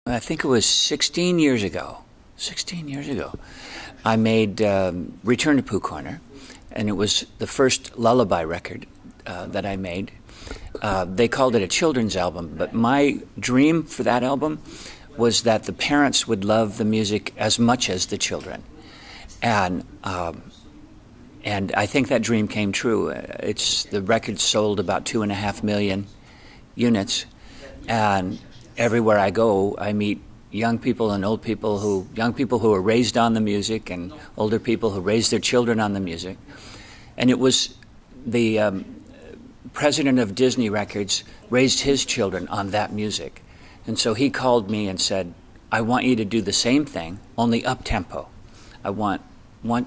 I think it was 16 years ago. 16 years ago, I made Return to Pooh Corner, and it was the first lullaby record that I made. They called it a children's album, but my dream for that album was that the parents would love the music as much as the children. And I think that dream came true. The record sold about 2.5 million units, and everywhere I go, I meet young people and old people young people who are raised on the music and older people who raised their children on the music. And it was the president of Disney Records raised his children on that music. And so he called me and said, I want you to do the same thing, only up-tempo. I want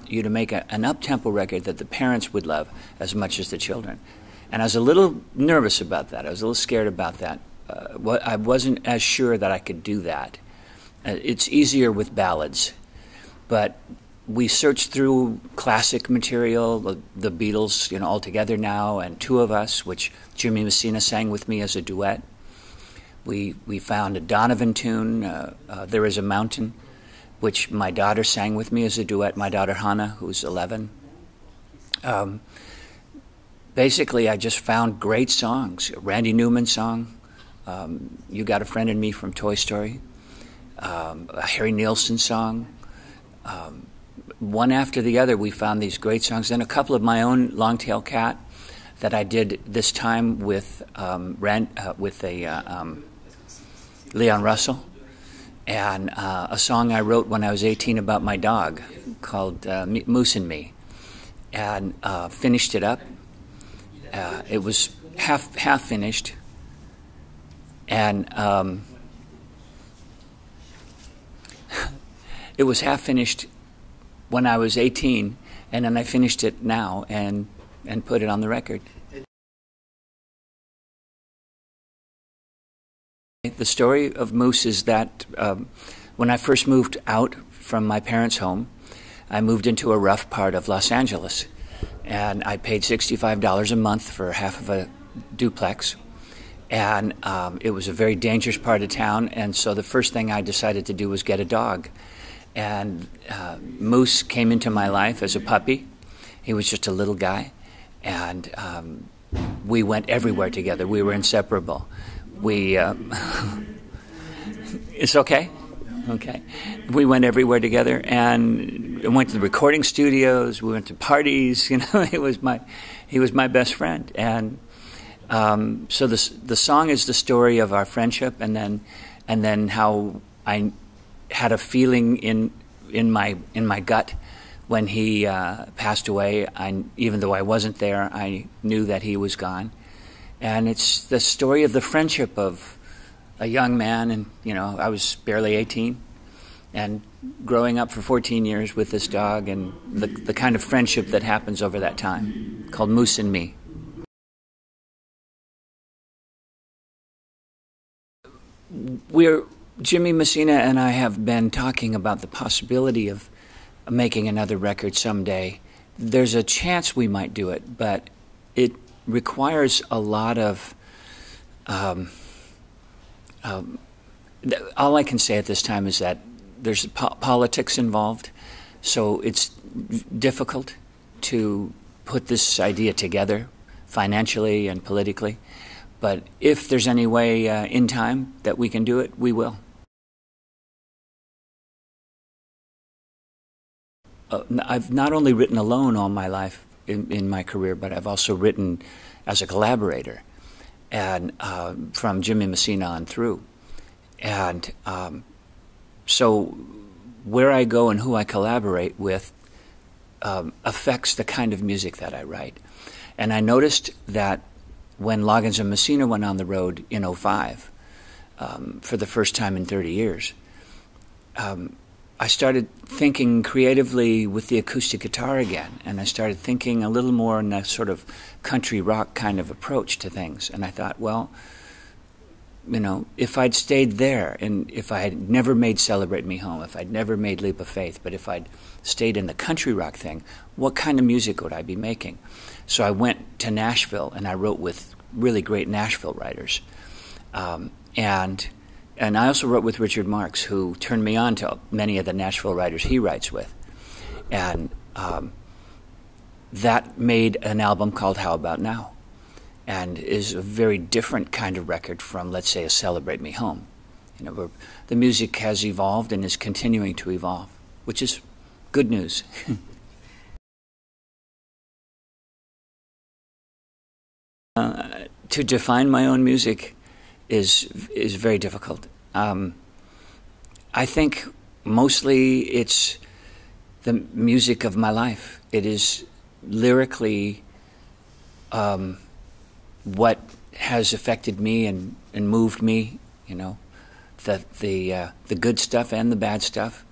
you to make an up-tempo record that the parents would love as much as the children. And I was a little nervous about that. I was a little scared about that. I wasn't as sure that I could do that. It's easier with ballads. But we searched through classic material, the Beatles, All Together Now, and Two of Us, which Jimmy Messina sang with me as a duet. We found a Donovan tune, There Is a Mountain, which my daughter sang with me as a duet, my daughter Hannah, who's 11. Basically, I just found great songs. A Randy Newman song, You Got a Friend in Me from Toy Story, a Harry Nilsson song. One after the other, we found these great songs. Then a couple of my own Longtail Cat that I did this time with Leon Russell, and a song I wrote when I was 18 about my dog called Moose and Me, and finished it up. It was half finished, and it was half finished when I was 18, and then I finished it now and put it on the record. The story of Moose is that when I first moved out from my parents' home, I moved into a rough part of Los Angeles, and I paid $65 a month for half of a duplex, and it was a very dangerous part of town, and so the first thing I decided to do was get a dog. And Moose came into my life as a puppy. He was just a little guy, and we went everywhere together. We were inseparable. It's okay? Okay. We went everywhere together, and went to the recording studios. We went to parties. He was my best friend. And so the song is the story of our friendship, and then how I had a feeling in my gut when he passed away. Even though I wasn't there, I knew that he was gone. And it's the story of the friendship of a young man, and I was barely 18, and growing up for 14 years with this dog, and the kind of friendship that happens over that time, called Moose and Me. Jimmy Messina and I have been talking about the possibility of making another record someday. There's a chance we might do it, but it requires a lot of... all I can say at this time is that there's politics involved, so it's difficult to put this idea together financially and politically. But if there's any way in time that we can do it, we will. I've not only written alone all my life in my career, but I've also written as a collaborator, and from Jimmy Messina on through. And so where I go and who I collaborate with affects the kind of music that I write. And I noticed that when Loggins and Messina went on the road in '05, for the first time in 30 years, I started thinking creatively with the acoustic guitar again, and I started thinking a little more in a sort of country rock kind of approach to things. And I thought, well, if I'd stayed there, and if I had never made Celebrate Me Home, if I'd never made Leap of Faith, but if I'd stayed in the country rock thing, what kind of music would I be making? So I went to Nashville, and I wrote with really great Nashville writers. And and I also wrote with Richard Marx, who turned me on to many of the Nashville writers he writes with. And that made an album called How About Now, and is a very different kind of record from, let's say, a Celebrate Me Home. You know, the music has evolved and is continuing to evolve, which is good news. To define my own music is very difficult. I think mostly it's the music of my life. It is lyrically what has affected me and moved me, you know, the good stuff and the bad stuff,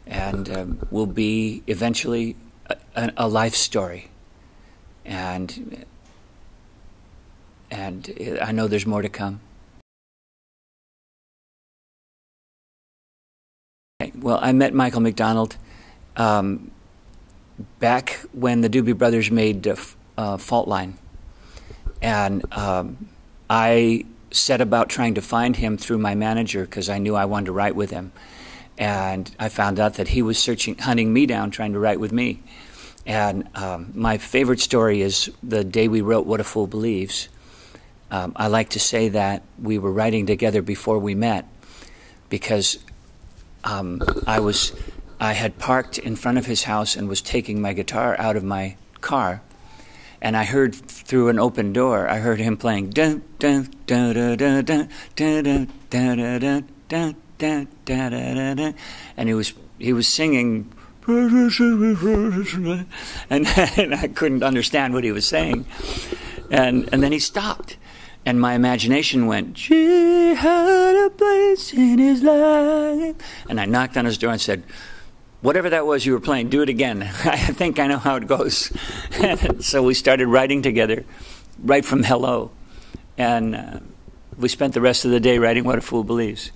and will be eventually a life story. And I know there's more to come. Well, I met Michael McDonald back when the Doobie Brothers made Fault Line. And I set about trying to find him through my manager because I knew I wanted to write with him. And I found out that he was hunting me down, trying to write with me. And my favorite story is the day we wrote What a Fool Believes. I like to say that we were writing together before we met because I had parked in front of his house and was taking my guitar out of my car, and I heard through an open door, I heard him playing dun dun dun dun dun dun dun dun dun dun dun dun, and he was singing, and I couldn't understand what he was saying, and then he stopped. And my imagination went, she had a place in his life. And I knocked on his door and said, whatever that was you were playing, do it again. I think I know how it goes. And so we started writing together right from hello. And we spent the rest of the day writing What a Fool Believes.